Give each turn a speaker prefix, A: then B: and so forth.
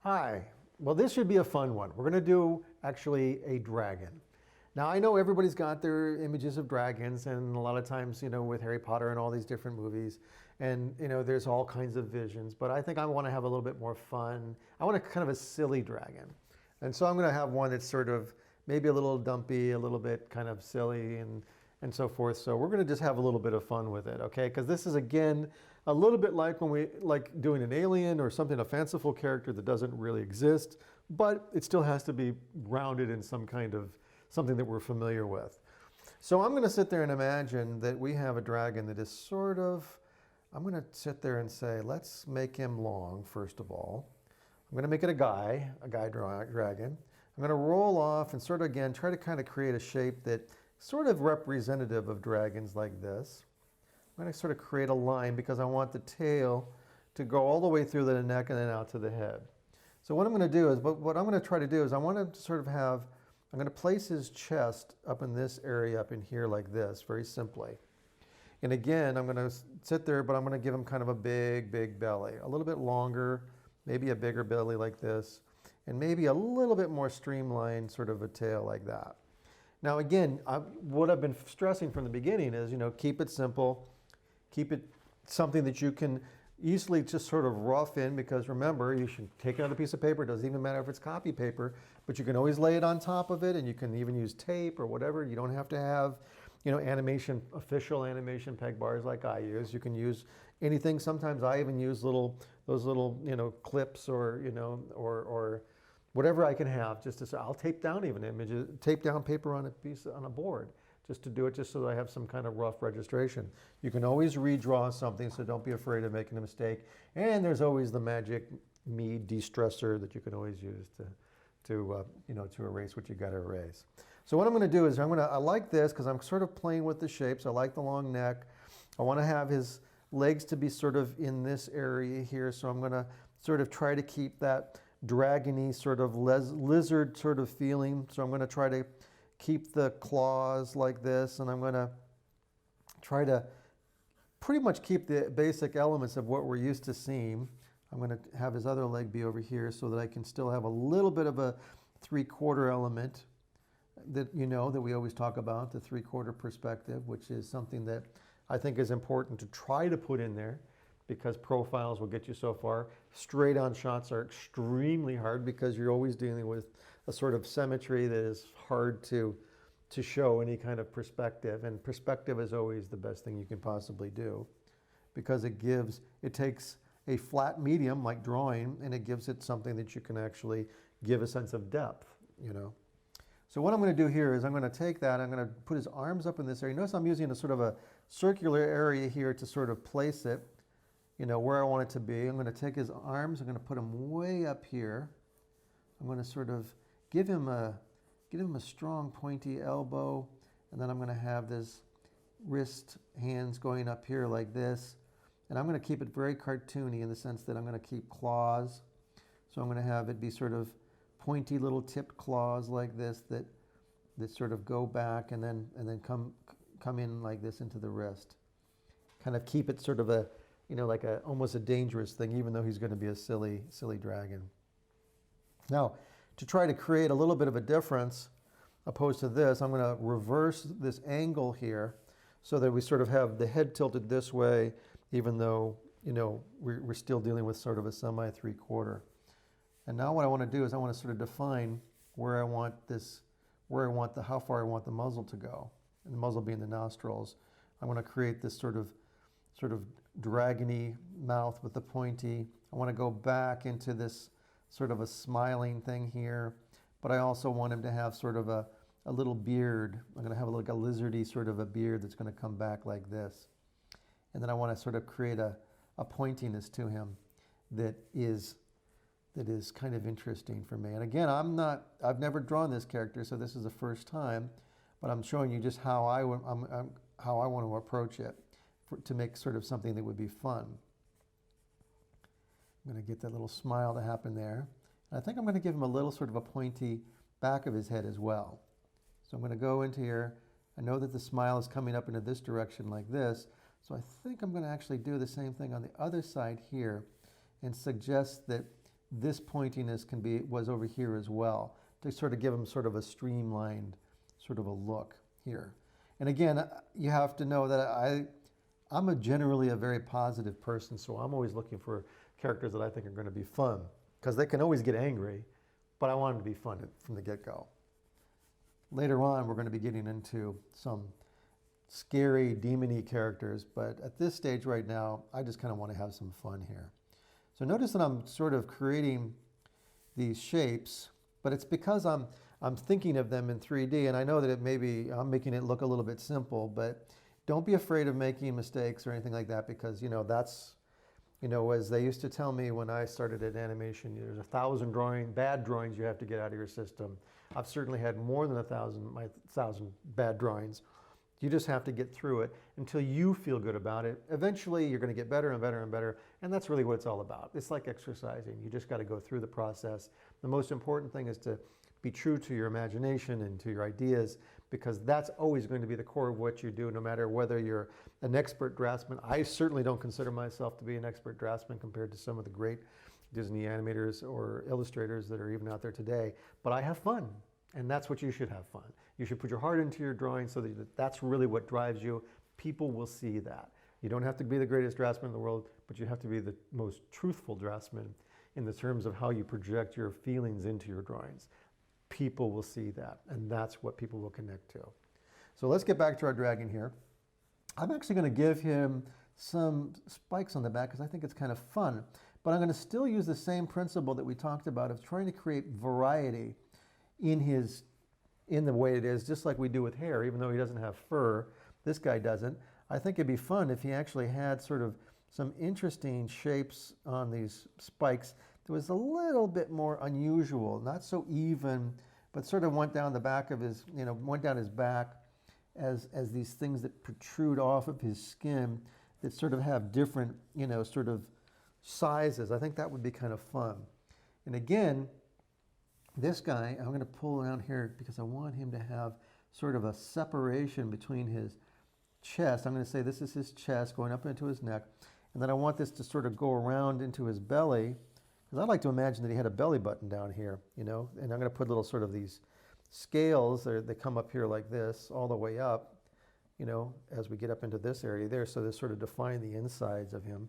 A: Hi. Well, this should be a fun one. We're going to do actually a dragon. Now, I know everybody's got their images of dragons, and a lot of times, with Harry Potter and all these different movies, and, there's all kinds of visions, but I think I want to have a little bit more fun. I want a kind of a silly dragon. And so I'm going to have one that's sort of maybe a little dumpy, a little bit kind of silly, and so forth. So we're going to just have a little bit of fun with it, okay? Because this is, again, a little bit like when we like doing an alien or something, a fanciful character that doesn't really exist, but it still has to be grounded in some kind of something that we're familiar with. So I'm going to sit there and imagine that we have a dragon that is sort of, I'm going to sit there and say, let's make him long, first of all. I'm going to make it a guy dragon. I'm going to roll off and sort of, again, try to kind of create a shape that sort of representative of dragons like this. I'm going to sort of create a line because I want the tail to go all the way through the neck and then out to the head. So what I'm going to do is, what I'm going to try to do is I want to sort of have, I'm going to place his chest up in this area up in here like this, very simply. And again, I'm going to sit there, but I'm going to give him kind of a big, big belly, a little bit longer, maybe a bigger belly like this, and maybe a little bit more streamlined sort of a tail like that. Now again, what I've been stressing from the beginning is, keep it simple, keep it something that you can easily just sort of rough in, because remember, you should take another piece of paper. It doesn't even matter if it's copy paper, but you can always lay it on top of it, and you can even use tape or whatever. You don't have to have, official animation peg bars like I use. You can use anything. Sometimes I even use those little, clips or, or whatever I can have, just to say, I'll tape down even images, tape down paper on a board, just to do it, just so that I have some kind of rough registration. You can always redraw something, so don't be afraid of making a mistake. And there's always the magic de-stressor that you can always use to erase what you got to erase. So what I'm going to do is I like this because I'm sort of playing with the shapes. I like the long neck. I want to have his legs to be sort of in this area here. So I'm going to sort of try to keep that dragony sort of lizard sort of feeling. So I'm going to try to keep the claws like this, and I'm going to try to pretty much keep the basic elements of what we're used to seeing. I'm going to have his other leg be over here so that I can still have a little bit of a 3/4 element that that we always talk about, the 3/4 perspective, which is something that I think is important to try to put in there, because profiles will get you so far. Straight on shots are extremely hard because you're always dealing with a sort of symmetry that is hard to show any kind of perspective. And perspective is always the best thing you can possibly do, because it takes a flat medium like drawing, and it gives it something that you can actually give a sense of depth, So what I'm going to do here is I'm going to take that, I'm going to put his arms up in this area. Notice I'm using a sort of a circular area here to sort of place it, where I want it to be. I'm going to take his arms, I'm going to put them way up here. I'm going to sort of give him a strong pointy elbow, and then I'm going to have this wrist, hands going up here like this. And I'm going to keep it very cartoony in the sense that I'm going to keep claws. So I'm going to have it be sort of pointy little tipped claws like this that sort of go back and then come in like this into the wrist. Kind of keep it sort of a like almost a dangerous thing, even though he's going to be a silly dragon. Now, to try to create a little bit of a difference opposed to this, I'm going to reverse this angle here so that we sort of have the head tilted this way, even though, we're still dealing with sort of a semi 3/4. And now what I want to do is I want to sort of define how far I want the muzzle to go, and the muzzle being the nostrils. I want to create this sort of dragony mouth with the pointy. I want to go back into this sort of a smiling thing here, but I also want him to have sort of a little beard. I'm going to have like a lizardy sort of a beard that's going to come back like this. And then I want to sort of create a pointiness to him that is kind of interesting for me. And again, I've never drawn this character, so this is the first time, but I'm showing you just how I want to approach it to make sort of something that would be fun. I'm going to get that little smile to happen there. And I think I'm going to give him a little sort of a pointy back of his head as well. So I'm going to go into here. I know that the smile is coming up into this direction like this, so I think I'm going to actually do the same thing on the other side here and suggest that this pointiness was over here as well, to sort of give him sort of a streamlined sort of a look here. And again, you have to know that I'm generally a very positive person, so I'm always looking for characters that I think are going to be fun, because they can always get angry, but I want them to be fun from the get-go. Later on, we're going to be getting into some scary, demon-y characters, but at this stage right now, I just kind of want to have some fun here. So notice that I'm sort of creating these shapes, but it's because I'm thinking of them in 3D, and I know that I'm making it look a little bit simple, but don't be afraid of making mistakes or anything like that, because, that's, as they used to tell me when I started at animation, there's 1,000 bad drawings you have to get out of your system. I've certainly had more than 1,000 bad drawings. You just have to get through it until you feel good about it. Eventually, you're going to get better and better and better, and that's really what it's all about. It's like exercising. You just got to go through the process. The most important thing is to be true to your imagination and to your ideas, because that's always going to be the core of what you do, no matter whether you're an expert draftsman. I certainly don't consider myself to be an expert draftsman compared to some of the great Disney animators or illustrators that are even out there today, but I have fun, and that's what you should have fun. You should put your heart into your drawing, so that that's really what drives you. People will see that. You don't have to be the greatest draftsman in the world, but you have to be the most truthful draftsman in the terms of how you project your feelings into your drawings. People will see that, and that's what people will connect to. So let's get back to our dragon here. I'm actually going to give him some spikes on the back because I think it's kind of fun, but I'm going to still use the same principle that we talked about of trying to create variety in the way it is, just like we do with hair. Even though he doesn't have fur, this guy doesn't. I think it'd be fun if he actually had sort of some interesting shapes on these spikes that was a little bit more unusual, not so even, but sort of went down the back of his, went down his back as these things that protrude off of his skin that sort of have different, sort of sizes. I think that would be kind of fun. And again, this guy, I'm going to pull around here because I want him to have sort of a separation between his chest. I'm going to say this is his chest going up into his neck. And then I want this to sort of go around into his belly, because I like to imagine that he had a belly button down here, and I'm going to put little sort of these scales that come up here like this all the way up, as we get up into this area there. So this sort of define the insides of him.